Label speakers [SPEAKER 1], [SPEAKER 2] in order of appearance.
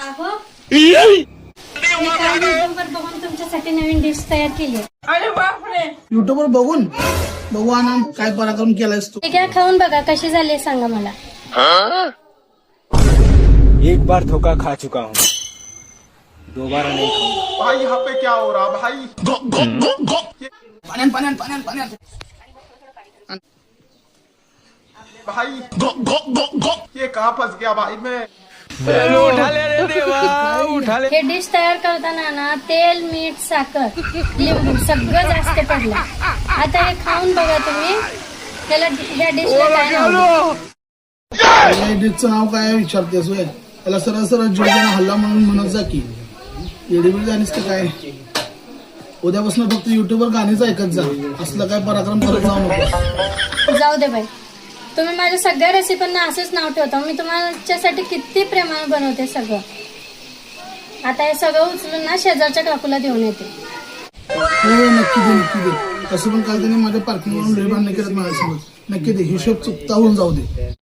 [SPEAKER 1] अहो, मी काल युट्यूबवर बघून तुमच्यासाठी नवीन डिश तयार केली आहे.
[SPEAKER 2] युट्यूबवर बघू आनंद काय पराक्रम केलायस तू.
[SPEAKER 1] ते घ्या, खाऊन बघा कशी झाली सांगा मला.
[SPEAKER 3] एक बार धोखा खा चुका हूँ, दोबारा नहीं खाऊंगा.
[SPEAKER 4] भाई यहाँ पे क्या हो रहा भाई.
[SPEAKER 2] पाण्यात
[SPEAKER 4] भाई ये कहाँ फंस गया भाई मैं.
[SPEAKER 3] उठा ले रे देवा, उठा ले.
[SPEAKER 1] हे डिश तयार करताना ना तेल, मीठ, साखर, लिंबू सगळं जास्त पडलं. आता हे खाऊन बघा तुम्ही. ह्या डिशला काय नाव?
[SPEAKER 2] डिशचं नाव काय विचारतेस होय. त्याला सरळ सरळ जोडीने हल्ला म्हणून म्हणत जा की. एडीबीडी जाणीस का काय. उद्यापासून फक्त युट्यूबवर गाणीच ऐकत जा. असलं काय पराक्रम करत जाऊ नको.
[SPEAKER 1] जाऊ दे बाई, तुम्ही माझ्या सगळ्या रेसिपींना असंच नाव ठेवता. मी तुमच्यासाठी किती प्रेमाने बनवते सगळं. आता हे सगळं उचलून ना शेजारच्या काकूला देऊन येते.
[SPEAKER 2] हो नक्की दे. तसं पण काल त्याने माझ्या पार्किंगवरून लय भांडण केलं माझ्यासोबत. नक्की दे, हिशोब चुकता होऊन जाऊ दे.